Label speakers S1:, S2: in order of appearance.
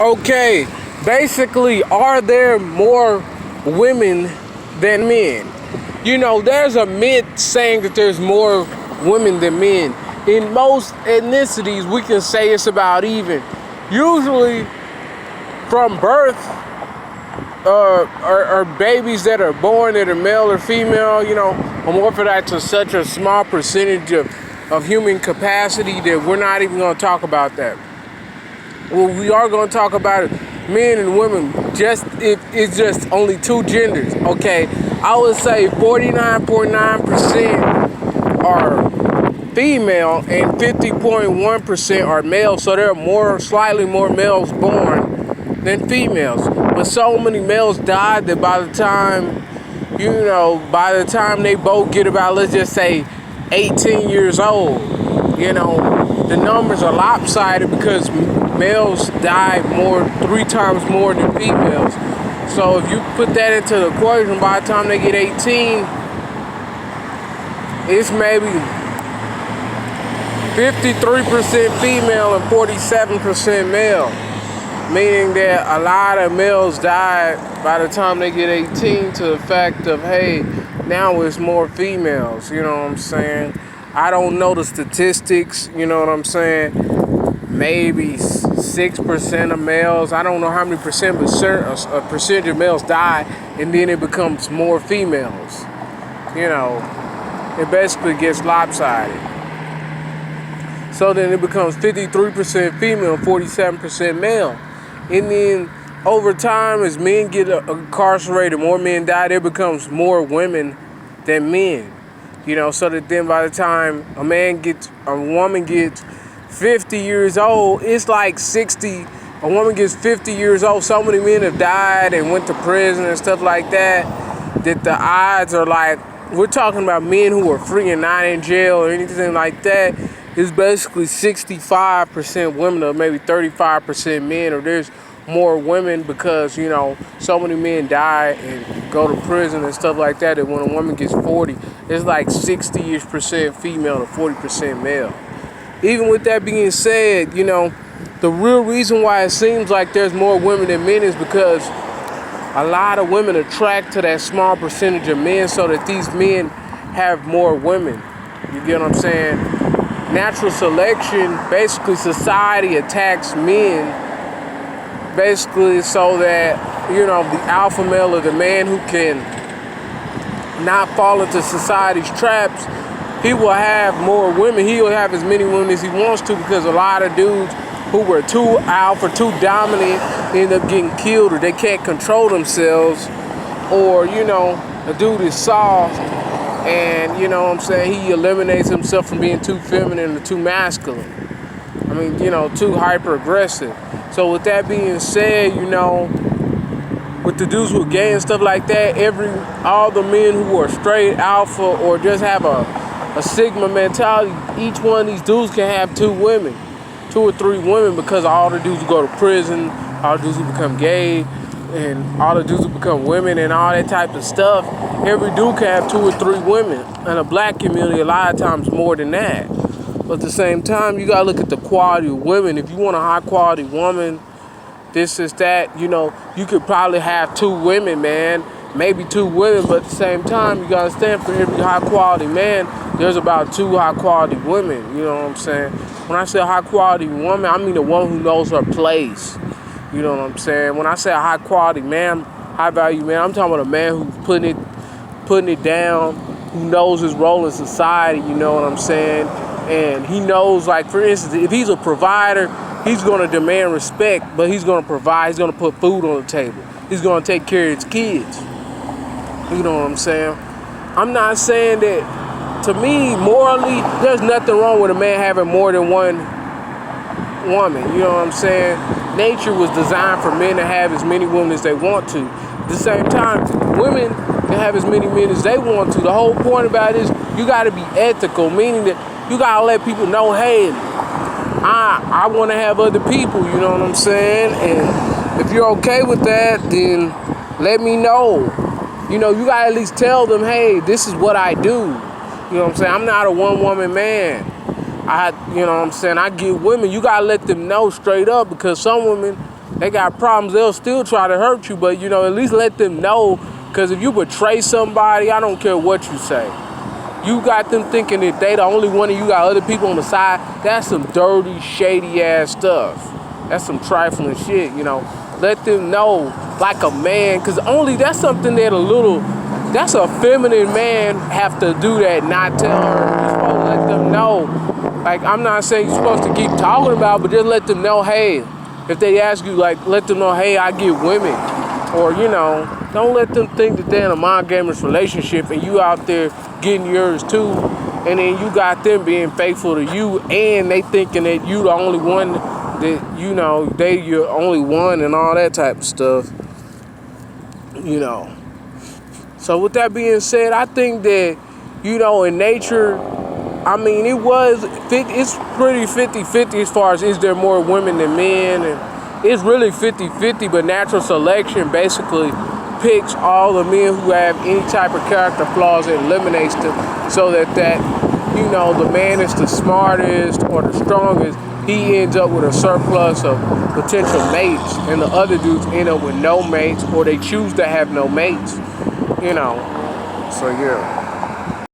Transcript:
S1: Okay, basically, are there more women than men? There's a myth saying that there's more women than men. In most ethnicities, we can say it's about even. Usually, from birth, or babies that are born that are male or female, amorphous to such a small percentage of human capacity that we're not even going to talk about that. Well, we are going to talk about it, men and women, just if it's just only two genders. Okay, I would say 49.9% are female and 50.1% are male. So there are slightly more males born than females. But so many males died that by the time they both get about, let's just say, 18 years old, the numbers are lopsided because males die 3 times more than females. So if you put that into the equation, by the time they get 18, it's maybe 53% female and 47% male. Meaning that a lot of males die by the time they get 18 to the fact of, hey, now it's more females, you know what I'm saying? I don't know the statistics, you know what I'm saying? Maybe 6% of males, I don't know how many percent, but a percentage of males die, and then it becomes more females. It basically gets lopsided. So then it becomes 53% female, 47% male. And then over time, as men get incarcerated, more men die, there becomes more women than men. So that then by the time a woman gets 50 years old, it's like 60. A woman gets 50 years old. So many men have died and went to prison and stuff like that, that the odds are like, we're talking about men who are free and not in jail or anything like that. It's basically 65% women or maybe 35% men, or there's more women because, so many men die and go to prison and stuff like that, that when a woman gets 40, it's like 60-ish% female to 40% male. Even with that being said, the real reason why it seems like there's more women than men is because a lot of women attract to that small percentage of men so that these men have more women. You get what I'm saying? Natural selection, basically society attacks men basically so that, the alpha male or the man who can not fall into society's traps, he will have more women. He will have as many women as he wants to, because a lot of dudes who were too alpha, too dominant, end up getting killed, or they can't control themselves, or, a dude is soft and, he eliminates himself from being too feminine or too masculine. Too hyper aggressive. So with that being said, with the dudes who are gay and stuff like that, all the men who are straight alpha or just have a sigma mentality, each one of these dudes can have 2 or 3 women, because all the dudes who go to prison, all the dudes who become gay, and all the dudes who become women and all that type of stuff, every dude can have 2 or 3 women. In a black community, a lot of times more than that. But at the same time, you gotta look at the quality of women. If you want a high quality woman, this is that, you could probably have 2 women, man. Maybe 2 women, but at the same time, you gotta understand, for every high quality man, there's about 2 high quality women. You know what I'm saying? When I say a high quality woman, I mean the one who knows her place. You know what I'm saying? When I say a high quality man, high value man, I'm talking about a man who's putting it down, who knows his role in society, you know what I'm saying? And he knows, like, for instance, if he's a provider, he's going to demand respect, but he's going to provide, he's going to put food on the table. He's going to take care of his kids. You know what I'm saying? I'm not saying that, to me, morally, there's nothing wrong with a man having more than one woman. You know what I'm saying? Nature was designed for men to have as many women as they want to. At the same time, women can have as many men as they want to. The whole point about it is you got to be ethical, meaning that you got to let people know, hey, I want to have other people, you know what I'm saying? And if you're okay with that, then let me know. You got to at least tell them, hey, this is what I do. You know what I'm saying? I'm not a one-woman man. I get women, you got to let them know straight up, because some women they got problems, they'll still try to hurt you, but, you know, at least let them know, because if you betray somebody, I don't care what you say. You got them thinking that they the only one and you got other people on the side. That's some dirty, shady ass stuff. That's some trifling shit, you know. Let them know like a man, because only that's something that that's a feminine man have to do that, not tell her. You're supposed to let them know. Like, I'm not saying you're supposed to keep talking about, but just let them know, hey, if they ask you, like, let them know, hey, I get women. Or, you know, don't let them think that they're in a monogamous relationship and you out there getting yours too, and then you got them being faithful to you, and they thinking that you the only one, that, you know, you're only one and all that type of stuff, you know. So with that being said, I think that, you know, in nature, I mean, it's pretty 50-50 as far as is there more women than men, and it's really 50-50, but natural selection basically picks all the men who have any type of character flaws and eliminates them, so that you know, the man is the smartest or the strongest, he ends up with a surplus of potential mates, and the other dudes end up with no mates, or they choose to have no mates, you know. So yeah.